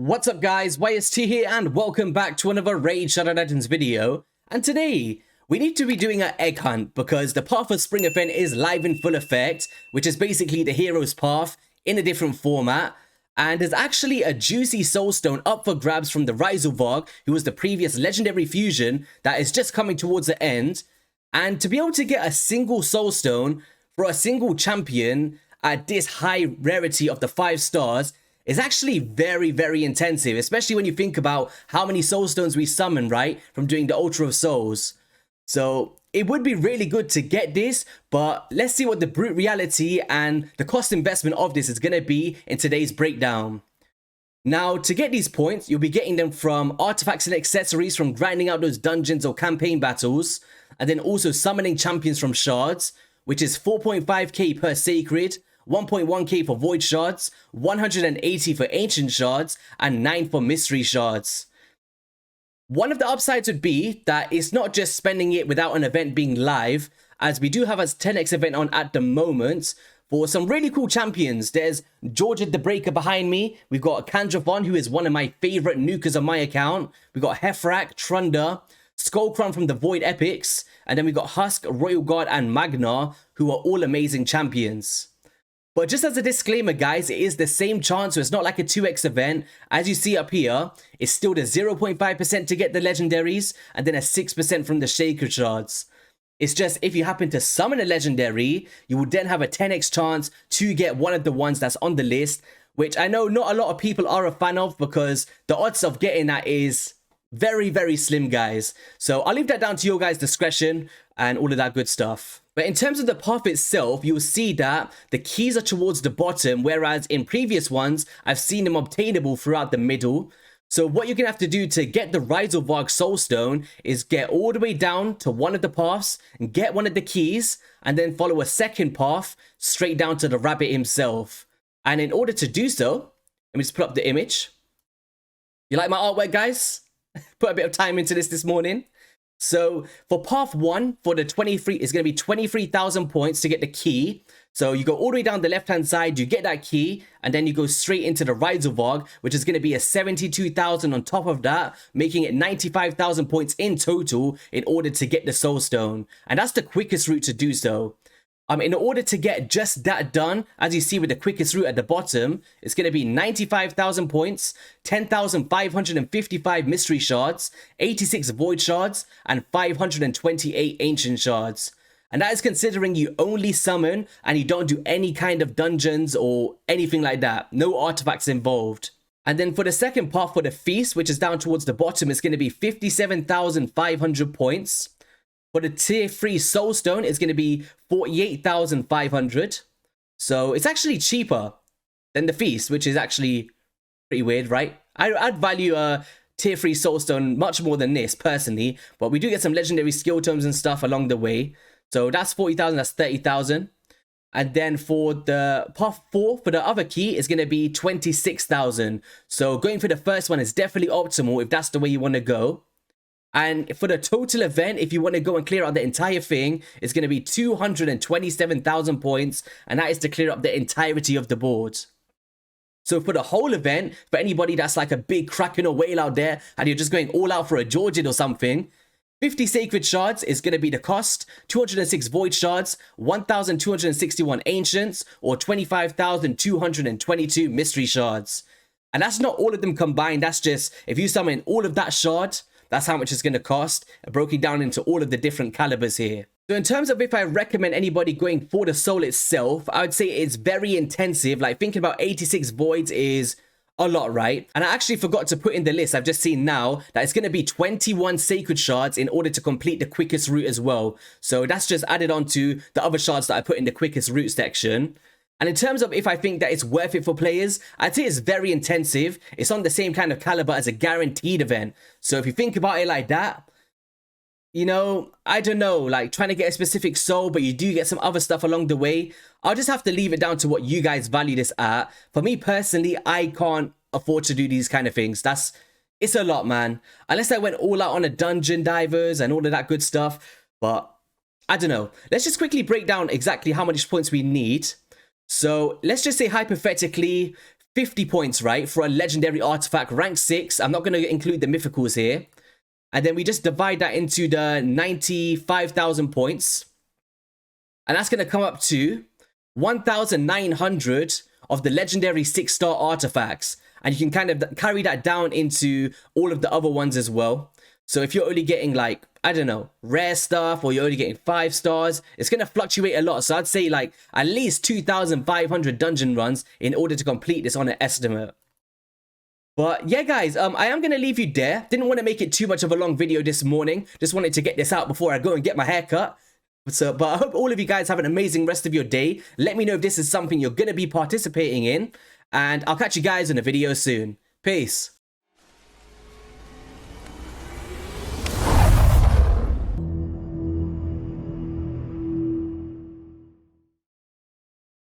What's up guys, YST here and welcome back to another Raid Shadow Legends video. And today, we need to be doing an egg hunt because the Path of Spring event is live in full effect, which is basically the hero's path in a different format. And there's actually a juicy soulstone up for grabs from the raidshadowlegends, who was the previous legendary fusion that is just coming towards the end. And to be able to get a single soulstone for a single champion at this high rarity of the 5 stars is actually very intensive, especially when you think about how many soulstones we summon, right, from doing the Ultra of Souls. So it would be really good to get this, but let's see what the brute reality and the cost investment of this is going to be in today's breakdown. Now, to get these points, you'll be getting them from artifacts and accessories from grinding out those dungeons or campaign battles, and then also summoning champions from shards, which is 4.5k per sacred, 1.1k for void shards, 180 for ancient shards, and 9 for mystery shards. One of the upsides would be that it's not just spending it without an event being live, as we do have a 10x event on at the moment for some really cool champions. There's Georgia the Breaker behind me. We've got Kandrathon, who is one of my favorite nukers on my account. We've got Hefrak, Trunder, Skullcrown from the Void Epics, and then we've got Husk, Royal Guard, and Magnar, who are all amazing champions. But just as a disclaimer, guys, it is the same chance, so it's not like a 2x event. As you see up here, it's still the 0.5% to get the legendaries, and then a 6% from the sacred shards. It's just if you happen to summon a legendary, you will then have a 10x chance to get one of the ones that's on the list, which I know not a lot of people are a fan of because the odds of getting that is very slim, guys. So I'll leave that down to your guys' discretion and all of that good stuff. But in terms of the path itself, you'll see that the keys are towards the bottom, whereas in previous ones, I've seen them obtainable throughout the middle. So what you're going to have to do to get the raidshadowlegends soulstone is get all the way down to one of the paths and get one of the keys, and then follow a second path straight down to the rabbit himself. And in order to do so, let me just put up the image. You like my artwork, guys? Put a bit of time into this morning. So for path 1, for the 23, it's going to be 23,000 points to get the key. So you go all the way down the left hand side, you get that key, and then you go straight into the raidshadowlegends, which is going to be a 72,000 on top of that, making it 95,000 points in total in order to get the soulstone. And that's the quickest route to do so. In order to get just that done, as you see with the quickest route at the bottom, it's going to be 95,000 points, 10,555 mystery shards, 86 void shards, and 528 ancient shards. And that is considering you only summon and you don't do any kind of dungeons or anything like that. No artifacts involved. And then for the second path for the feast, which is down towards the bottom, it's going to be 57,500 points. For the tier 3 soulstone, it's going to be 48,500. So it's actually cheaper than the feast, which is actually pretty weird, right? I'd value a tier 3 soulstone much more than this, personally. But we do get some legendary skill tomes and stuff along the way. So that's 40,000, that's 30,000. And then for the path 4, for the other key, is going to be 26,000. So going for the first one is definitely optimal if that's the way you want to go. And for the total event, if you want to go and clear out the entire thing, it's going to be 227,000 points. And that is to clear up the entirety of the board. So for the whole event, for anybody that's like a big kraken or whale out there, and you're just going all out for a Georgian or something, 50 sacred shards is going to be the cost, 206 void shards, 1,261 ancients, or 25,222 mystery shards. And that's not all of them combined. That's just, if you summon all of that shard, that's how much it's going to cost, broken down into all of the different calibers here. So in terms of if I recommend anybody going for the soul itself, I would say it's very intensive. Like thinking about 86 voids is a lot, right? And I actually forgot to put in the list, I've just seen now, that it's going to be 21 sacred shards in order to complete the quickest route as well. So that's just added on to the other shards that I put in the quickest route section. And in terms of if I think that it's worth it for players, I'd say it's very intensive. It's on the same kind of caliber as a guaranteed event. So if you think about it like that, you know, I don't know, like trying to get a specific soul, but you do get some other stuff along the way. I'll just have to leave it down to what you guys value this at. For me personally, I can't afford to do these kind of things. It's a lot, man. Unless I went all out on a dungeon divers and all of that good stuff. But I don't know. Let's just quickly break down exactly how much points we need. So let's just say hypothetically 50 points, right, for a legendary artifact, rank 6. I'm not going to include the mythicals here. And then we just divide that into the 95,000 points. And that's going to come up to 1,900 of the legendary 6-star artifacts. And you can kind of carry that down into all of the other ones as well. So if you're only getting like, I don't know, rare stuff, or you're only getting 5 stars, it's going to fluctuate a lot. So I'd say like at least 2,500 dungeon runs in order to complete this on an estimate. But yeah, guys, I am going to leave you there. Didn't want to make it too much of a long video this morning. Just wanted to get this out before I go and get my hair cut. But I hope all of you guys have an amazing rest of your day. Let me know if this is something you're going to be participating in. And I'll catch you guys in a video soon. Peace.